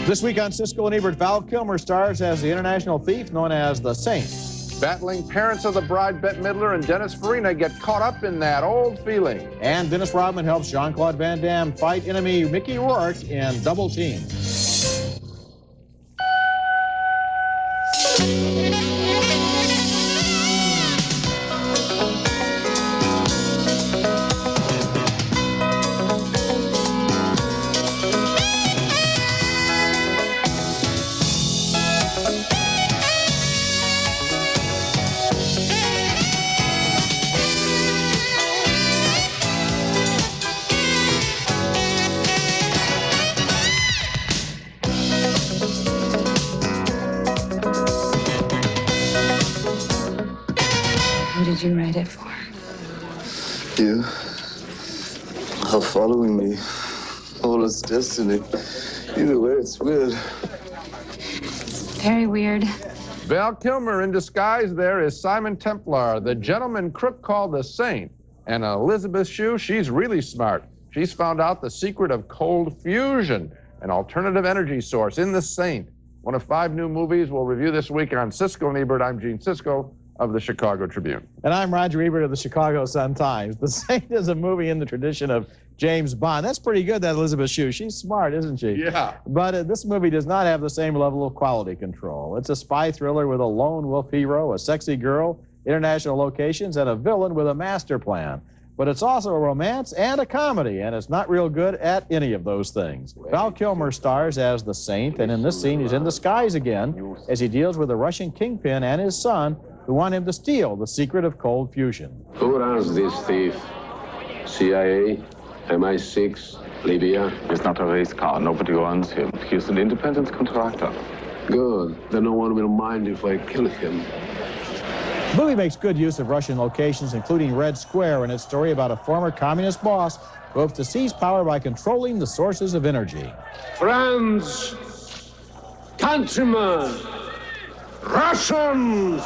This week on Siskel and Ebert, Val Kilmer stars as the international thief known as the Saint. Battling parents of the bride, Bette Midler and Dennis Farina, get caught up in that old feeling. And Dennis Rodman helps Jean-Claude Van Damme fight enemy Mickey Rourke in Double Team. Who did you write it for? You. How following me. All is destiny. Either way, it's weird. Very weird. Val Kilmer in disguise there is Simon Templar, the gentleman crook called the Saint. And Elizabeth Shue, she's really smart. She's found out the secret of cold fusion, an alternative energy source in the Saint. One of 5 new movies we'll review this week on Siskel and Ebert. I'm Gene Siskel of the Chicago Tribune. And I'm Roger Ebert of the Chicago Sun-Times. The Saint is a movie in the tradition of James Bond. That's pretty good, that Elizabeth Shue. She's smart, isn't she? Yeah. But this movie does not have the same level of quality control. It's a spy thriller with a lone wolf hero, a sexy girl, international locations, and a villain with a master plan. But it's also a romance and a comedy, and it's not real good at any of those things. Val Kilmer stars as the Saint, and in this scene he's in disguise again as he deals with a Russian kingpin and his son who want him to steal the secret of cold fusion. Who runs this thief? CIA? MI6? Libya? He's not a race car. Nobody runs him. He's an independent contractor. Good. Then no one will mind if I kill him. The movie makes good use of Russian locations, including Red Square, in its story about a former communist boss who hopes to seize power by controlling the sources of energy. Friends, countrymen, Russians!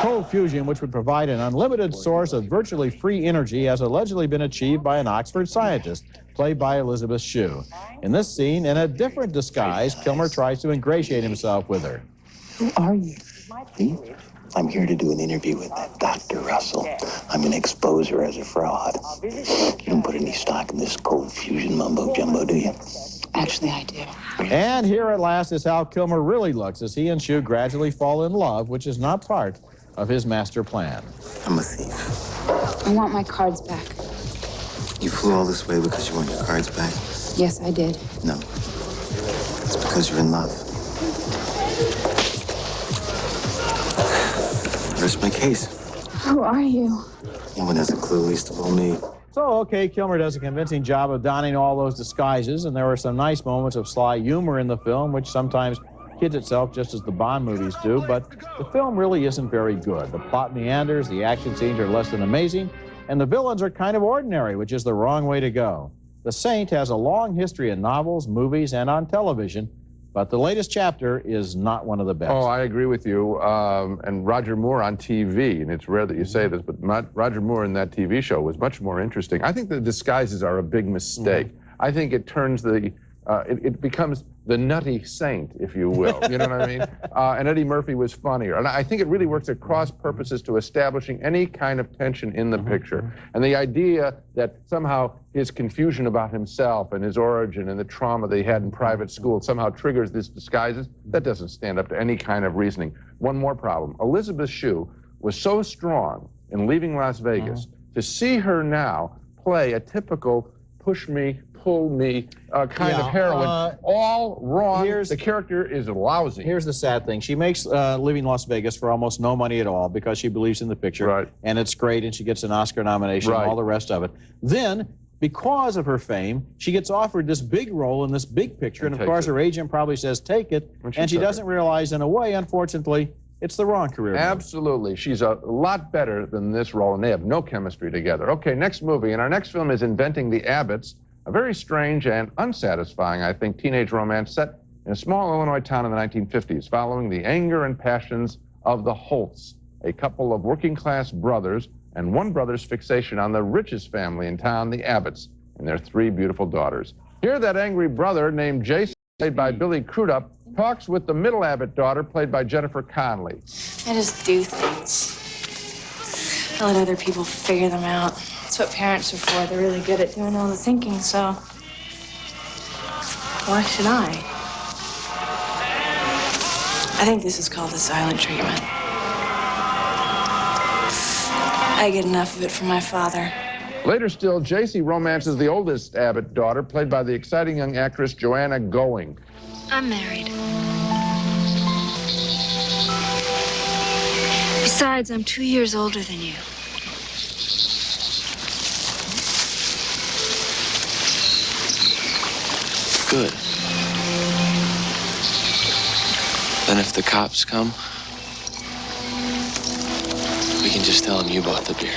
Cold fusion, which would provide an unlimited source of virtually free energy, has allegedly been achieved by an Oxford scientist, played by Elizabeth Shue. In this scene, in a different disguise, Kilmer tries to ingratiate himself with her. Who are you? Me? I'm here to do an interview with that Dr. Russell. I'm going to expose her as a fraud. You don't put any stock in this cold fusion mumbo-jumbo, do you? Actually, I do. And here at last is how Kilmer really looks as he and Shue gradually fall in love, which is not part of his master plan. I'm a thief. I want my cards back. You flew all this way because you want your cards back? Yes, I did. No. It's because you're in love. Rest my case. Who are you? No one has a clue, least of all me. So, okay, Kilmer does a convincing job of donning all those disguises, and there were some nice moments of sly humor in the film, which sometimes kids itself just as the Bond movies do, but the film really isn't very good. The plot meanders, the action scenes are less than amazing, and the villains are kind of ordinary, which is the wrong way to go. The Saint has a long history in novels, movies, and on television, but the latest chapter is not one of the best. Oh, I agree with you. And Roger Moore on TV, and it's rare that you say this, but Roger Moore in that TV show was much more interesting. I think the disguises are a big mistake. I think it turns it becomes the nutty Saint, if you will. You know what I mean? And Eddie Murphy was funnier. And I think it really works at cross purposes to establishing any kind of tension in the picture. And the idea that somehow his confusion about himself and his origin and the trauma that he had in private school somehow triggers these disguises, that doesn't stand up to any kind of reasoning. One more problem. Elizabeth Shue was so strong in leaving Las Vegas. To see her now play a typical push me, pull me kind of heroine, all wrong. The character is lousy. Here's the sad thing. She makes leaving Las Vegas for almost no money at all because she believes in the picture, and it's great, and she gets an Oscar nomination and all the rest of it. Then, because of her fame, she gets offered this big role in this big picture, and of course her agent probably says, take it, and she doesn't realize, in a way, unfortunately, it's the wrong career move. Absolutely. She's a lot better than this role, and they have no chemistry together. Okay, next movie, and our next film is Inventing the Abbotts, a very strange and unsatisfying, I think, teenage romance set in a small Illinois town in the 1950s, following the anger and passions of the Holts, a couple of working-class brothers and one brother's fixation on the richest family in town, the Abbotts, and their 3 beautiful daughters. Here, that angry brother named Jason, played by Billy Crudup, talks with the middle Abbott daughter, played by Jennifer Connelly. I just do things. I let other people figure them out. That's what parents are for. They're really good at doing all the thinking, so why should I? I think this is called the silent treatment. I get enough of it from my father. Later still, J.C. romances the oldest Abbott daughter, played by the exciting young actress Joanna Going. I'm married. Besides, I'm 2 years older than you. Good. Then if the cops come, we can just tell them you bought the beer.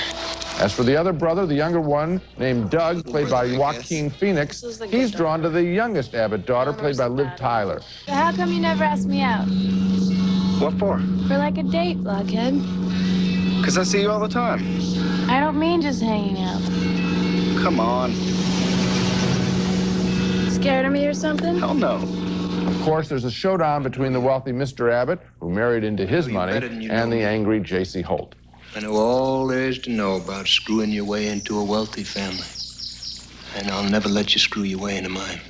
As for the other brother, the younger one, named Doug, played by Joaquin Phoenix, he's drawn to the youngest Abbott daughter, played by Liv Tyler. How come you never asked me out? What for? For like a date, blockhead. Because I see you all the time. I don't mean just hanging out. Come on. Scared of me or something? Hell no. Of course, there's a showdown between the wealthy Mr. Abbott, who married into his money, and the angry J.C. Holt. I know all there is to know about screwing your way into a wealthy family. And I'll never let you screw your way into mine.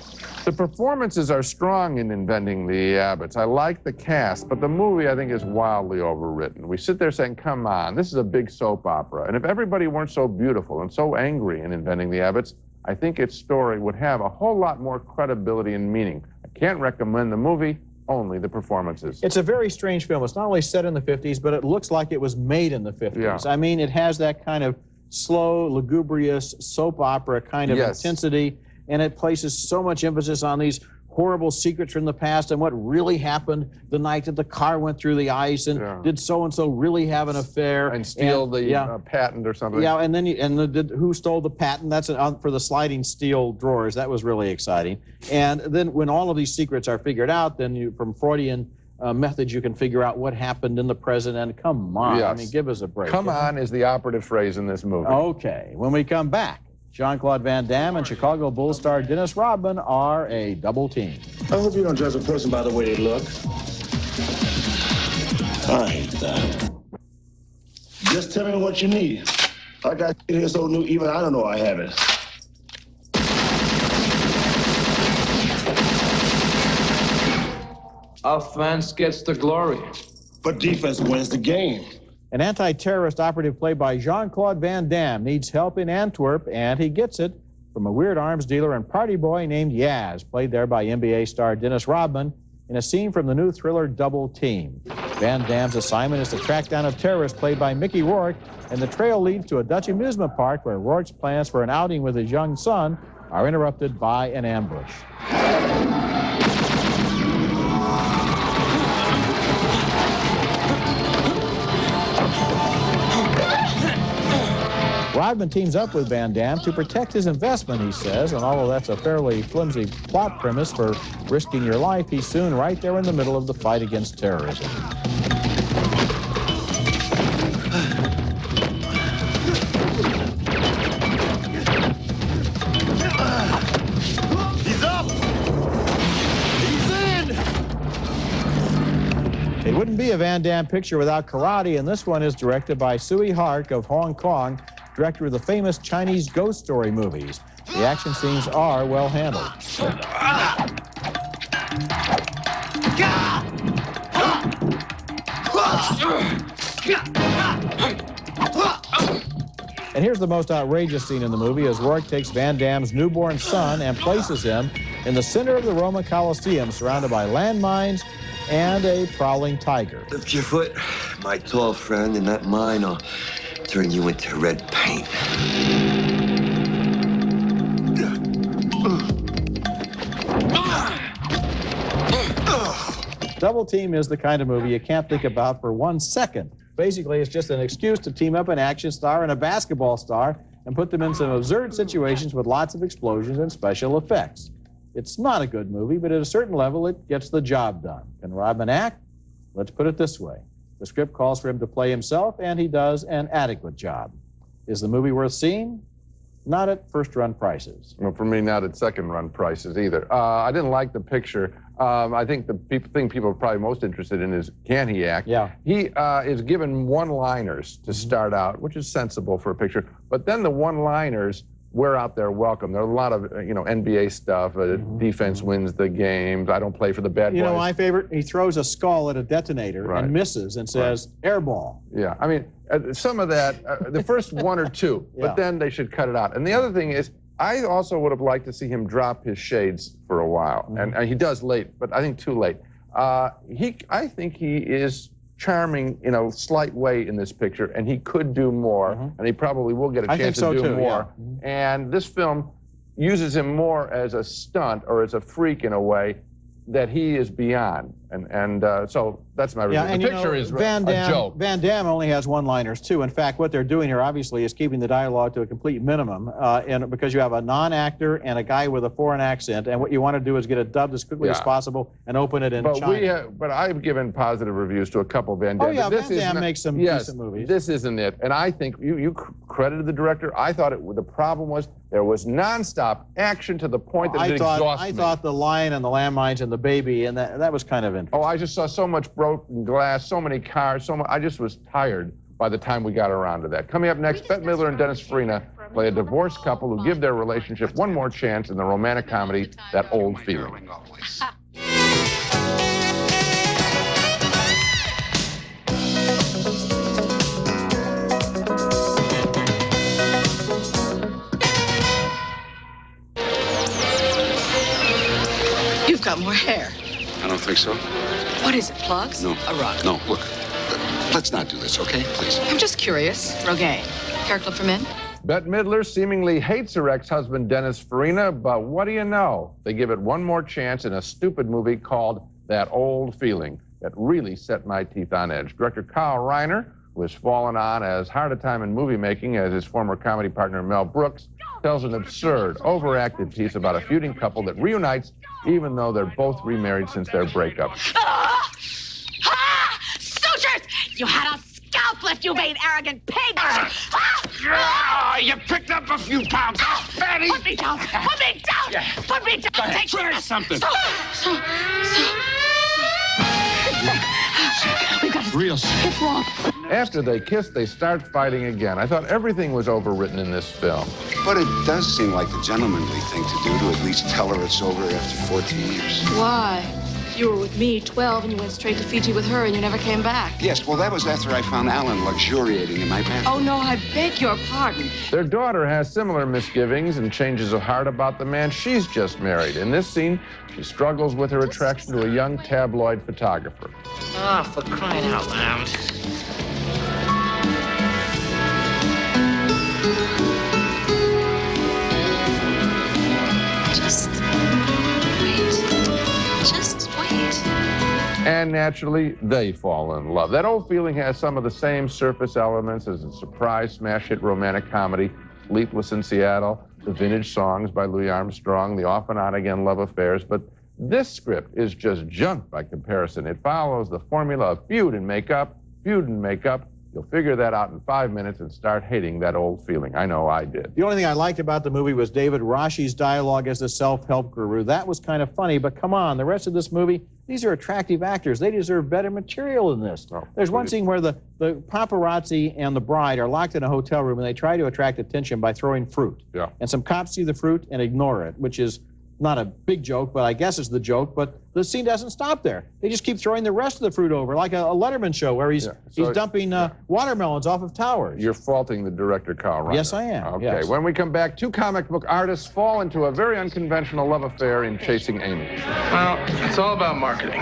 The performances are strong in Inventing the Abbotts. I like the cast, but the movie, I think, is wildly overwritten. We sit there saying, come on, this is a big soap opera. And if everybody weren't so beautiful and so angry in Inventing the Abbotts, I think its story would have a whole lot more credibility and meaning. I can't recommend the movie, only the performances. It's a very strange film. It's not only set in the 50s, but it looks like it was made in the 50s. Yeah. I mean, it has that kind of slow, lugubrious soap opera kind of intensity, and it places so much emphasis on these horrible secrets from the past and what really happened the night that the car went through the ice, and did so-and-so really have an affair? And steal the patent or something. Yeah, and then who stole the patent? That's for the sliding steel drawers. That was really exciting. And then when all of these secrets are figured out, then from Freudian methods, you can figure out what happened in the present. And come on, Yes. I mean, give us a break. Come on is the operative phrase in this movie. Okay, when we come back, Jean-Claude Van Damme and Chicago Bulls star Dennis Rodman are a double team. I hope you don't judge a person by the way they look. I hate that. Just tell me what you need. I got shit here so new, even I don't know I have it. Offense gets the glory. But defense wins the game. An anti-terrorist operative played by Jean-Claude Van Damme needs help in Antwerp, and he gets it from a weird arms dealer and party boy named Yaz, played there by NBA star Dennis Rodman, in a scene from the new thriller Double Team. Van Damme's assignment is to track down a terrorist played by Mickey Rourke, and the trail leads to a Dutch amusement park where Rourke's plans for an outing with his young son are interrupted by an ambush. Rodman teams up with Van Damme to protect his investment, he says, and although that's a fairly flimsy plot premise for risking your life, he's soon right there in the middle of the fight against terrorism. He's up! He's in! It wouldn't be a Van Damme picture without karate, and this one is directed by Sui Hark of Hong Kong, director of the famous Chinese ghost story movies. The action scenes are well handled. And here's the most outrageous scene in the movie as Rourke takes Van Damme's newborn son and places him in the center of the Roman Colosseum, surrounded by landmines and a prowling tiger. Lift your foot, my tall friend, and that mine will turn you into red paint. Double Team is the kind of movie you can't think about for 1 second. Basically, it's just an excuse to team up an action star and a basketball star and put them in some absurd situations with lots of explosions and special effects. It's not a good movie, but at a certain level, it gets the job done. Can Rodman act? Let's put it this way. The script calls for him to play himself, and he does an adequate job. Is the movie worth seeing? Not at first-run prices. Well, for me, not at second-run prices either. I didn't like the picture. I think the thing people are probably most interested in is, can he act? Yeah. He is given one-liners to start out, which is sensible for a picture. But then the one-liners wear out their welcome. There are a lot of, NBA stuff. Defense wins the games. I don't play for the bad boys. You know, my favorite, he throws a skull at a detonator and misses and says, airball. Yeah, I mean, some of that, the first one or two, but then they should cut it out. And the other thing is, I also would have liked to see him drop his shades for a while. And he does late, but I think too late. I think he is charming in a slight way in this picture, and he could do more, and he probably will get a chance to do more. Yeah. And this film uses him more as a stunt or as a freak in a way that he is beyond. And so that's my review. And the picture is Van Damme, a joke. Van Damme only has one-liners, too. In fact, what they're doing here, obviously, is keeping the dialogue to a complete minimum, and because you have a non-actor and a guy with a foreign accent, and what you want to do is get it dubbed as quickly as possible and open it in China. But I've given positive reviews to a couple of Van Damme. Oh, yeah, Van Damme makes some decent movies. This isn't it. And I think you credited the director. I thought the problem was there was nonstop action to the point that it exhausted me. I thought the lion and the landmines and the baby, and that was kind of interesting. Oh, I just saw so much broken glass, so many cars, I just was tired by the time we got around to that. Coming up next, Bette Midler and Dennis Farina play a divorced couple who give their relationship one more chance in the romantic comedy, That Old Feeling. You've got more hair. I don't think so. What is it, plugs? No. A rug? No, look. Let's not do this, okay? Please. I'm just curious. Rogaine. Hair clip for men? Bette Midler seemingly hates her ex-husband Dennis Farina, but what do you know? They give it one more chance in a stupid movie called That Old Feeling that really set my teeth on edge. Director Kyle Reiner, who has fallen on as hard a time in movie making as his former comedy partner Mel Brooks, tells an absurd, overacted piece about a feuding couple that reunites even though they're both remarried since their breakup. Sutures! You had a scalp lift, you vain, arrogant pig! You picked up a few pounds. Fatty! Put me down! Put me down! Yeah. Put me down! Take try something. We've got to... Real What's wrong? After they kiss, they start fighting again. I thought everything was overwritten in this film. But it does seem like the gentlemanly thing to do to at least tell her it's over after 14 years. Why? You were with me, 12, and you went straight to Fiji with her, and you never came back. Yes, well, that was after I found Alan luxuriating in my bathroom. Oh, no, I beg your pardon. Their daughter has similar misgivings and changes of heart about the man she's just married. In this scene, she struggles with her attraction to a young tabloid photographer. Ah, for crying out loud. Just wait. And naturally, they fall in love. That Old Feeling has some of the same surface elements as a surprise smash hit romantic comedy, Sleepless in Seattle, the vintage songs by Louis Armstrong, the off and on again love affairs, but this script is just junk by comparison. It follows the formula of feud and makeup, feud and makeup. You'll figure that out in 5 minutes and start hating That Old Feeling. I know I did. The only thing I liked about the movie was David Rashi's dialogue as the self-help guru. That was kind of funny, but come on, the rest of this movie, these are attractive actors. They deserve better material than this. Oh, There's one scene where the paparazzi and the bride are locked in a hotel room and they try to attract attention by throwing fruit. Yeah. And some cops see the fruit and ignore it, which is not a big joke, but I guess it's the joke, but the scene doesn't stop there. They just keep throwing the rest of the fruit over, like a Letterman show where he's dumping watermelons off of towers. You're faulting the director, Kyle Reiner. Yes, I am. Okay, yes. When we come back, two comic book artists fall into a very unconventional love affair in Chasing Amy. Well, it's all about marketing.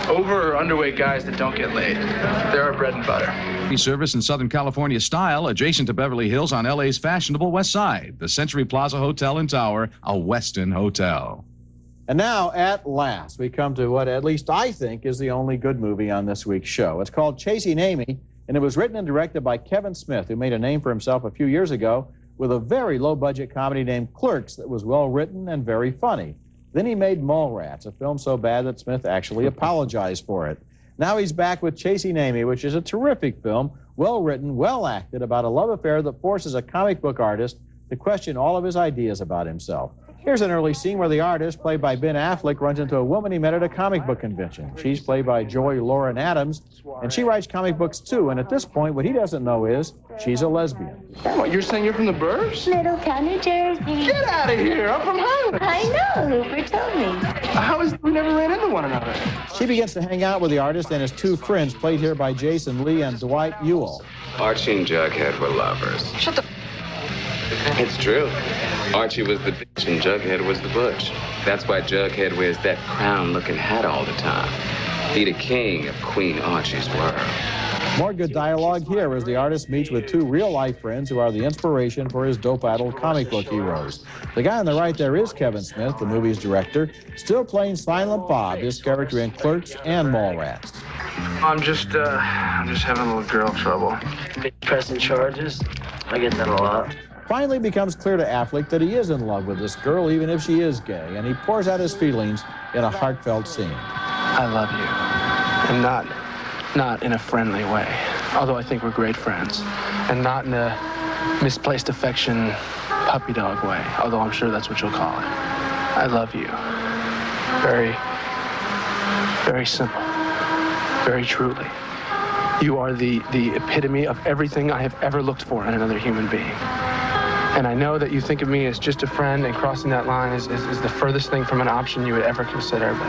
Over or underweight guys that don't get laid. They're our bread and butter. Service in Southern California style, adjacent to Beverly Hills on LA's fashionable West Side. The Century Plaza Hotel and Tower, a Westin hotel. And now, at last, we come to what at least I think is the only good movie on this week's show. It's called Chasing Amy, and it was written and directed by Kevin Smith, who made a name for himself a few years ago with a very low-budget comedy named Clerks that was well-written and very funny. Then he made Mallrats, a film so bad that Smith actually apologized for it. Now he's back with Chasing Amy, which is a terrific film, well written, well acted, about a love affair that forces a comic book artist to question all of his ideas about himself. Here's an early scene where the artist, played by Ben Affleck, runs into a woman he met at a comic book convention. She's played by Joy Lauren Adams, and she writes comic books too, and at this point, what he doesn't know is she's a lesbian. What, you're saying you're from the burbs? Middletown, New Jersey. Get out of here! I'm from Hollywood. I know, Hooper told me. How is it we never ran into one another? She begins to hang out with the artist and his two friends, played here by Jason Lee and Dwight Ewell. Archie and Jughead were lovers. Shut the... It's true. Archie was the bitch and Jughead was the butch. That's why Jughead wears that crown-looking hat all the time. He the king of Queen Archie's world. More good dialogue here as the artist meets with two real-life friends who are the inspiration for his dope-addled comic book heroes. The guy on the right there is Kevin Smith, the movie's director, still playing Silent Bob, his character in Clerks and Mallrats. I'm just having a little girl trouble. Pressing charges? I get that a lot. Finally becomes clear to Affleck that he is in love with this girl, even if she is gay, and he pours out his feelings in a heartfelt scene. I love you, and not in a friendly way, although I think we're great friends, and not in a misplaced affection puppy dog way, although I'm sure that's what you'll call it. I love you. Very, very simple, very truly. You are the epitome of everything I have ever looked for in another human being. And I know that you think of me as just a friend, and crossing that line is the furthest thing from an option you would ever consider, but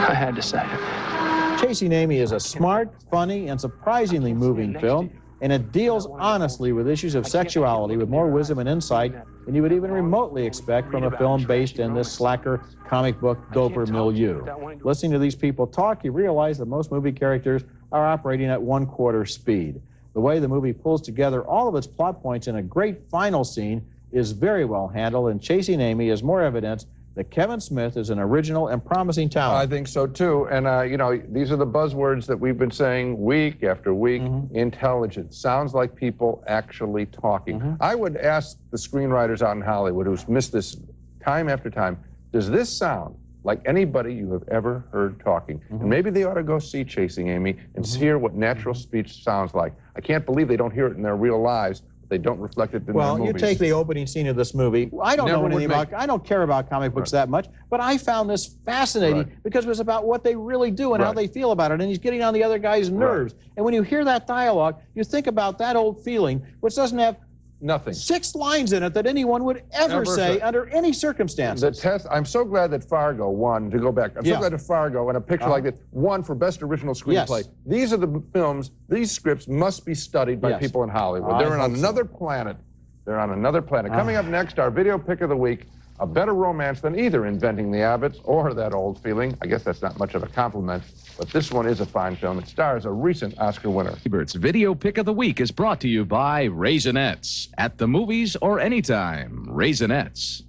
I had to say it. Chasing Amy is a smart, funny, and surprisingly moving film, and it deals honestly with issues of sexuality with more wisdom and insight than you would even remotely expect from a film based in this slacker comic book doper milieu. Listening to these people talk, you realize that most movie characters are operating at 1/4 speed. The way the movie pulls together all of its plot points in a great final scene is very well handled, and Chasing Amy is more evidence that Kevin Smith is an original and promising talent. I think so too. And you know, these are the buzzwords that we've been saying week after week. Intelligent. Sounds like people actually talking. I would ask the screenwriters out in Hollywood who's missed this time after time, does this sound like anybody you have ever heard talking? And maybe they ought to go see Chasing Amy and hear what natural speech sounds like. I can't believe they don't hear it in their real lives. They don't reflect it in their movies. Well, you take the opening scene of this movie. I don't know anything about, I don't care about comic books that much, but I found this fascinating because it was about what they really do and how they feel about it, and he's getting on the other guy's nerves. And when you hear that dialogue, you think about that old feeling, which doesn't have nothing. 6 lines in it that anyone would ever say under any circumstances. The test, I'm so glad that Fargo won, to go back, I'm so glad that Fargo, and a picture like this, won for Best Original Screenplay. These are the films, these scripts must be studied by people in Hollywood. They're on another planet. They're on another planet. Coming up next, our video pick of the week, a better romance than either Inventing the Abbotts or That Old Feeling. I guess that's not much of a compliment, but this one is a fine film. It stars a recent Oscar winner. Ebert's Video Pick of the Week is brought to you by Raisinets. At the movies or anytime, Raisinets.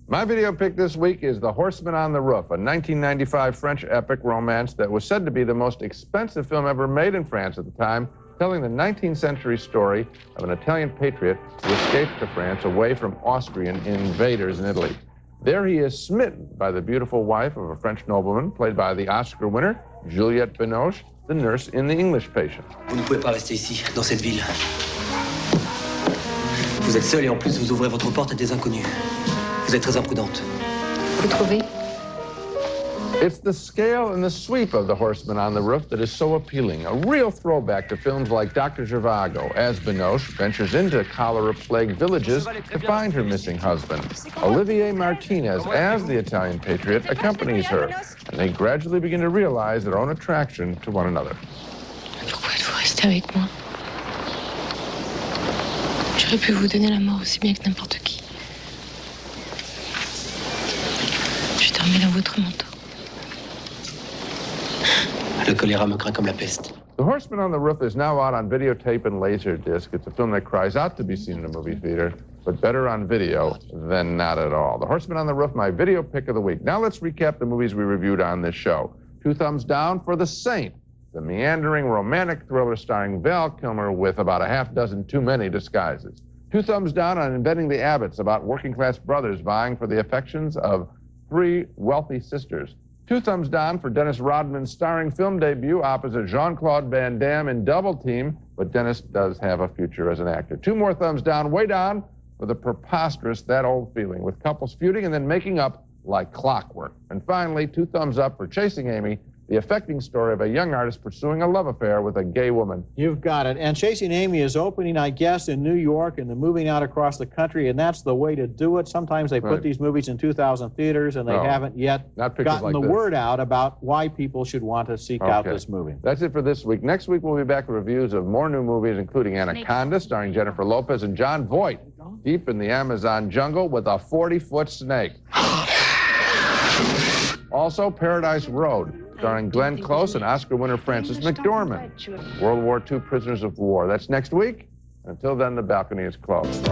My video pick this week is The Horsemen on the Roof, a 1995 French epic romance that was said to be the most expensive film ever made in France at the time, telling the 19th century story of an Italian patriot who escapes to France away from Austrian invaders in Italy. There he is smitten by the beautiful wife of a French nobleman, played by the Oscar winner, Juliette Binoche, the nurse in The English Patient. Vous ne pouvez pas rester ici, dans cette ville. Vous êtes seule et en plus vous ouvrez votre porte à des inconnus. Vous êtes très imprudente. Vous trouvez? It's the scale and the sweep of The Horseman on the Roof that is so appealing, a real throwback to films like Dr. Zhivago, as Binoche ventures into cholera-plagued villages to find her missing husband. Olivier Martinez, as the Italian patriot, accompanies her, and they gradually begin to realize their own attraction to one another. Pourquoi êtes-vous resté avec moi? J'aurais pu vous donner la mort aussi bien que n'importe qui. Je dormais dans votre manteau. Le choléra me craint comme la peste. The Horseman on the Roof is now out on videotape and Laserdisc. It's a film that cries out to be seen in a movie theater, but better on video than not at all. The Horseman on the Roof, my video pick of the week. Now let's recap the movies we reviewed on this show. 2 thumbs down for The Saint, the meandering romantic thriller starring Val Kilmer with about a half dozen too many disguises. 2 thumbs down on Inventing the Abbotts, about working-class brothers vying for the affections of three wealthy sisters. 2 thumbs down for Dennis Rodman's starring film debut opposite Jean-Claude Van Damme in Double Team, but Dennis does have a future as an actor. 2 more thumbs down, way down, for the preposterous That Old Feeling, with couples feuding and then making up like clockwork. And finally, 2 thumbs up for Chasing Amy, the affecting story of a young artist pursuing a love affair with a gay woman. You've got it. And Chasing Amy is opening, I guess, in New York, and they're moving out across the country, and that's the way to do it. Sometimes they put these movies in 2,000 theaters, and they haven't yet gotten the word out about why people should want to seek out this movie. That's it for this week. Next week, we'll be back with reviews of more new movies, including Anaconda, starring Jennifer Lopez and John Voight, deep in the Amazon jungle with a 40-foot snake. Also, Paradise Road, starring Glenn Close and Oscar winner Frances McDormand. World War II Prisoners of War. That's next week. Until then, the balcony is closed.